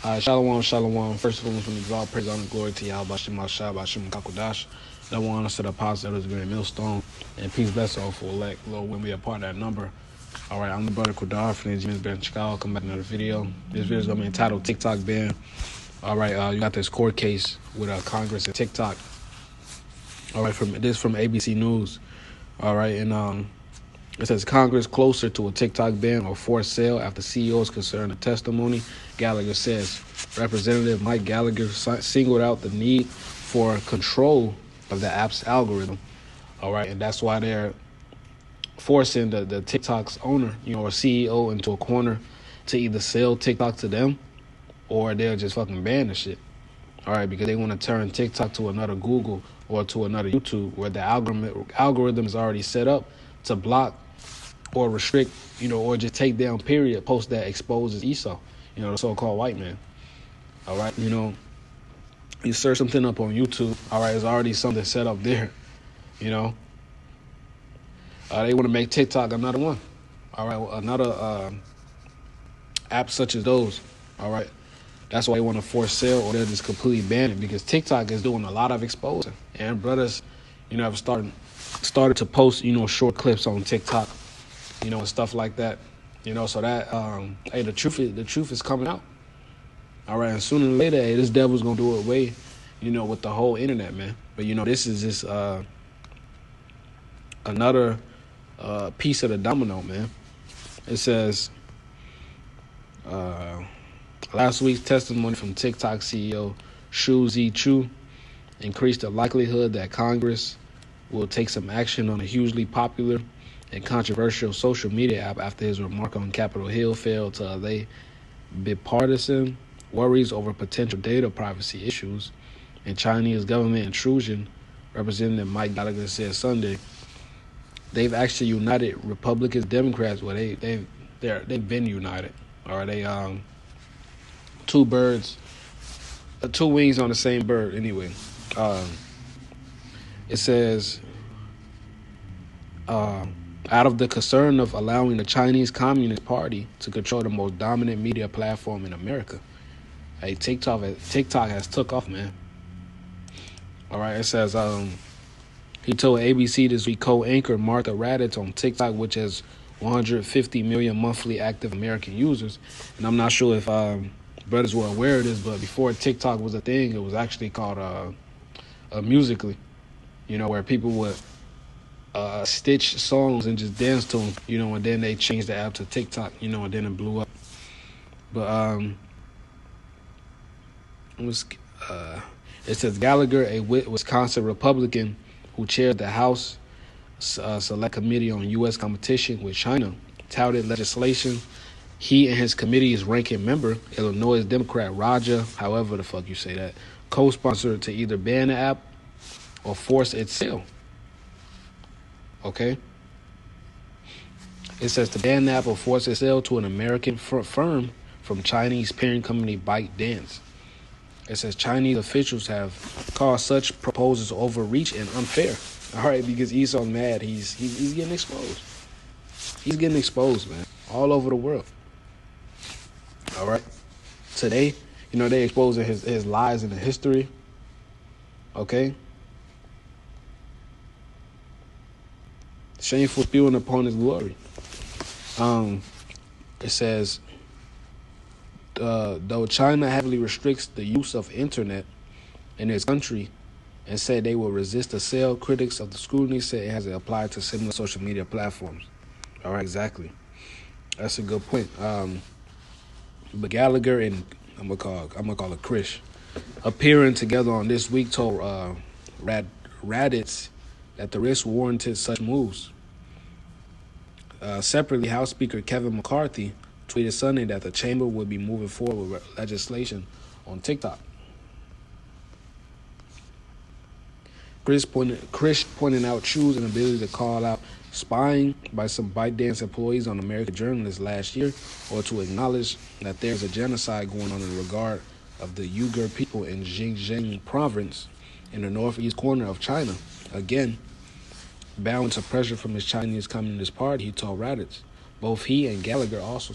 Shalom, shalom. First of all, from the draw, praise, honor, glory to Yahweh, Bashem, Mashah, Bashem, Kakodash. That one to the apostle, that is great millstone. And peace, bless all for elect. Lord, when we are part of that number. All right, I'm the brother Kodar from James Ben Chicago. Come back to another video. This video is going to be entitled TikTok Ban. All right, you got this court case with Congress and TikTok. All right, from ABC News. All right, and it says Congress closer to a TikTok ban or forced sale after CEOs concerned the testimony. Gallagher says Representative Mike Gallagher singled out the need for control of the app's algorithm. All right, and that's why they're forcing the TikTok's owner, or CEO, into a corner to either sell TikTok to them or they'll just fucking ban the shit. All right, because they want to turn TikTok to another Google or to another YouTube where the algorithm is already set up to block or restrict, or just take down, period, posts that exposes Esau, the so-called white man. All right, you search something up on YouTube, all right, there's already something set up there, They want to make TikTok another one, all right, another app such as those, all right. That's why they want to force sale or they'll just completely ban it because TikTok is doing a lot of exposing. And brothers, have started to post, short clips on TikTok, and stuff like that. So that hey, the truth is coming out. All right, and sooner or later, hey, this devil's gonna do away, with the whole internet, man. But this is just another piece of the domino, man. It says last week's testimony from TikTok CEO Shu Zhiqiu increased the likelihood that Congress will take some action on a hugely popular and controversial social media app after his remark on Capitol Hill failed to allay bipartisan worries over potential data privacy issues and Chinese government intrusion. Representative Mike Gallagher said Sunday they've actually united Republicans, Democrats. Well, they've been united. All right, they two wings on the same bird. Anyway, it says out of the concern of allowing the Chinese Communist Party to control the most dominant media platform in America. Hey, TikTok has took off, man. All right, it says he told ABC this week co-anchor Martha Raddatz on TikTok, which has 150 million monthly active American users. And I'm not sure if brothers were aware of this, but before TikTok was a thing, it was actually called Musical.ly, where people would stitch songs and just dance to them, and then they changed the app to TikTok, and then it blew up. But it says Gallagher, a Wisconsin Republican who chaired the House Select Committee on U.S. Competition with China, touted legislation he and his committee's ranking member, Illinois Democrat Roger, however the fuck you say that, co-sponsored to either ban the app or force its sale. Okay? It says to ban the app or force its sale to an American firm from Chinese parent company ByteDance. It says Chinese officials have called such proposals overreach and unfair. All right, because Esau's mad. He's getting exposed. He's getting exposed, man, all over the world. All right. Today, they exposing his lies in the history. Okay. Shameful spewing upon his glory. It says, though China heavily restricts the use of internet in its country and said they will resist the sale, critics of the scrutiny said it has applied to similar social media platforms. All right, exactly. That's a good point. But Gallagher and I'm gonna call it Chris, appearing together on This Week, told Raddatz that the risk warranted such moves. Separately, House Speaker Kevin McCarthy tweeted Sunday that the chamber would be moving forward with legislation on TikTok. Chris pointing out Chu's inability to call out spying by some ByteDance employees on American journalists last year, or to acknowledge that there's a genocide going on in regard of the Uyghur people in Xinjiang province in the northeast corner of China. Again, bowing to pressure from his Chinese Communist Party, he told Raddatz. Both he and Gallagher also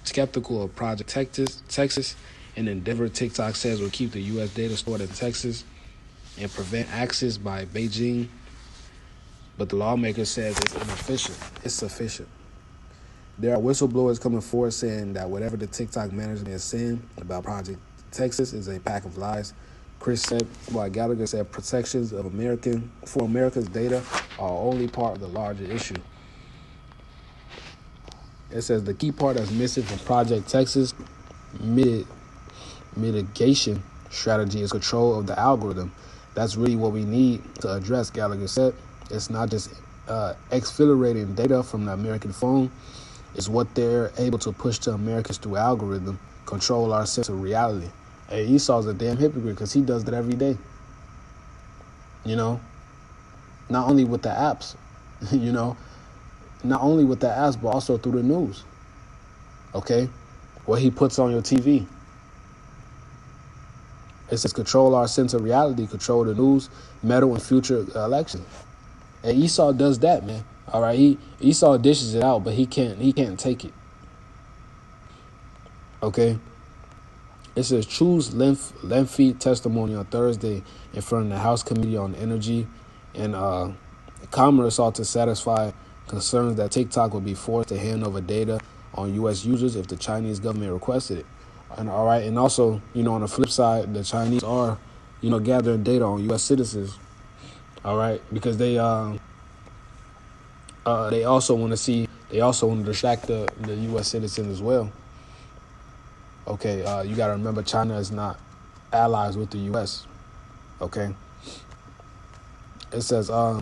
skeptical of Project Texas, an endeavor TikTok says will keep the U.S. data stored in Texas and prevent access by Beijing. But the lawmaker says it's inefficient. It's sufficient. There are whistleblowers coming forward saying that whatever the TikTok management is saying about Project Texas is a pack of lies. Chris said, while Gallagher said protections of America's data are only part of the larger issue. It says the key part that's missing from Project Texas mitigation strategy is control of the algorithm. That's really what we need to address, Gallagher said. It's not just exfiltrating data from the American phone. It's what they're able to push to Americans through algorithm, control our sense of reality. Hey, Esau's a damn hypocrite because he does that every day. You know, not only with the apps, not only with the apps, but also through the news. Okay? What he puts on your TV. It says control our sense of reality, control the news, meddle in future elections. And Esau does that, man. All right, Esau dishes it out, but he can't take it. Okay. It says Chu's lengthy testimony on Thursday in front of the House Committee on Energy and Commerce sought to satisfy concerns that TikTok would be forced to hand over data on U.S. users if the Chinese government requested it. And all right, and also, on the flip side, the Chinese are, gathering data on U.S. citizens. All right, because they also want to distract the U.S. citizens as well. Okay, you got to remember China is not allies with the U.S. Okay. It says, I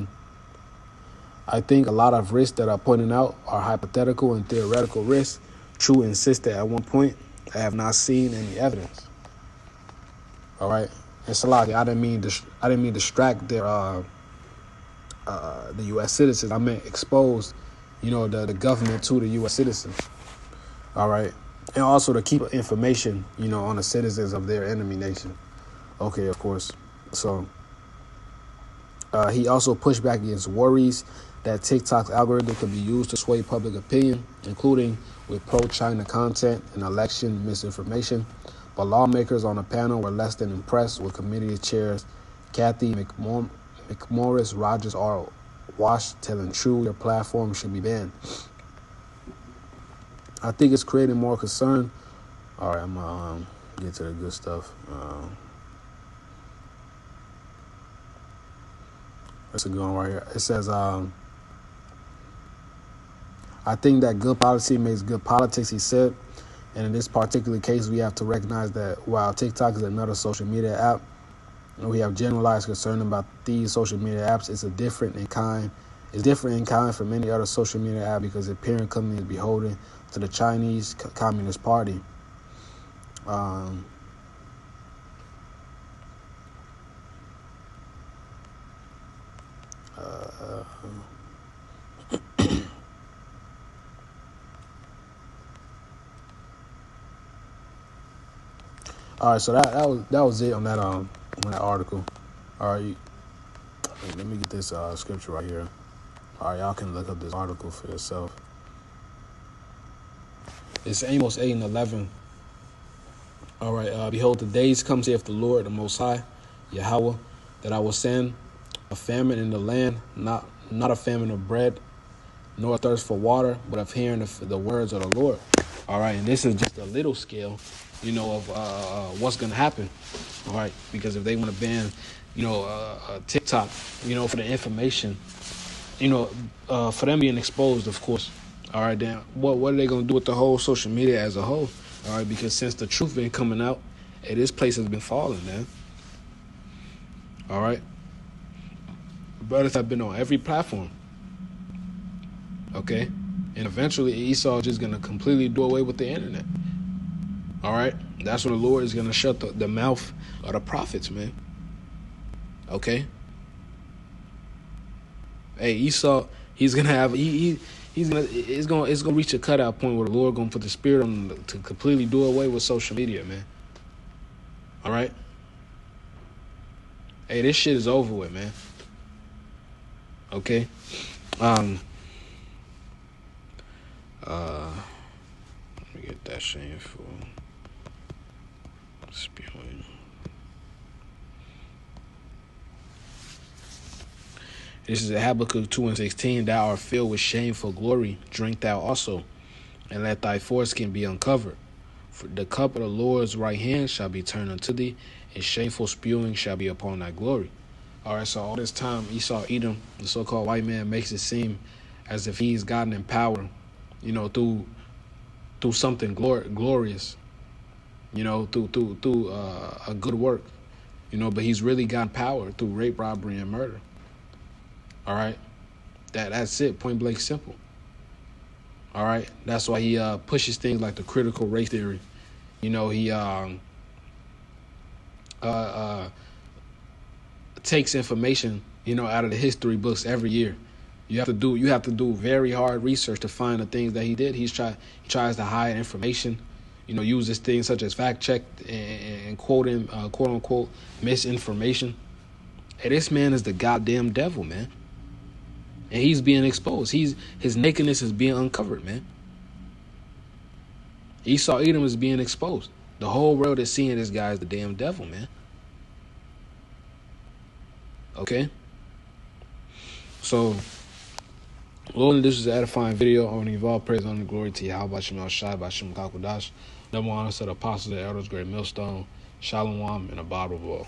think a lot of risks that are pointed out are hypothetical and theoretical risks. Chu insisted at one point, I have not seen any evidence. All right, it's a lot. I didn't mean distract their the U.S. citizens. I meant expose, the government to the U.S. citizens. All right, and also to keep information, on the citizens of their enemy nation. Okay, of course. So he also pushed back against worries that TikTok's algorithm could be used to sway public opinion, including with pro-China content and election misinformation. But lawmakers on the panel were less than impressed with committee chairs Kathy McMorris Rogers R. Wash telling Chu their platform should be banned. I think it's creating more concern. All right, I'm going to get to the good stuff. That's a good one right here. It says, I think that good policy makes good politics, he said. And in this particular case, we have to recognize that while TikTok is another social media app, we have generalized concern about these social media apps. It's different in kind from any other social media app because the parent company is beholden to the Chinese Communist Party. All right, so that was it on that article. All right, let me get this scripture right here. All right, y'all can look up this article for yourself. It's Amos 8:11. All right, behold, the days come, saith the Lord, the Most High, Yahweh, that I will send a famine in the land, not a famine of bread, nor a thirst for water, but of hearing the words of the Lord. All right, and this is just a little scale, of what's going to happen. All right, because if they want to ban, TikTok, for the information, for them being exposed, of course. All right, then what are they going to do with the whole social media as a whole? All right, because since the truth been coming out, this place has been falling, man. All right. Brothers have been on every platform. Okay? And eventually Esau is just going to completely do away with the internet. All right? That's when the Lord is going to shut the mouth of the prophets, man. Okay? Hey, Esau, he's going to have... it's going to reach a cutout point where the Lord going to put the spirit on him to completely do away with social media, man. All right? Hey, this shit is over with, man. Okay? Let me get that shameful spewing. This is Habakkuk 2:16. Thou art filled with shameful glory. Drink thou also, and let thy foreskin be uncovered. For the cup of the Lord's right hand shall be turned unto thee, and shameful spewing shall be upon thy glory. All right, so all this time Esau Edom, the so-called white man, makes it seem as if he's gotten in power, through something glorious, through a good work, but he's really gotten power through rape, robbery, and murder. All right, that's it, point blank simple. All right, that's why he pushes things like the critical race theory. He takes information, out of the history books every year. You have to do very hard research to find the things that he did. He tries to hide information, uses things such as fact check and quote unquote misinformation. Hey, this man is the goddamn devil, man. And he's being exposed. His nakedness is being uncovered, man. Esau Edom is being exposed. The whole world is seeing this guy as the damn devil, man. Okay? So, Lord, this is an edifying video. I want to give all praise, honor, and glory to Yahweh Shema Shai Bashim Kakodash. Number one, I said apostles, the elders, great millstone, Shalom, and a Bible of all.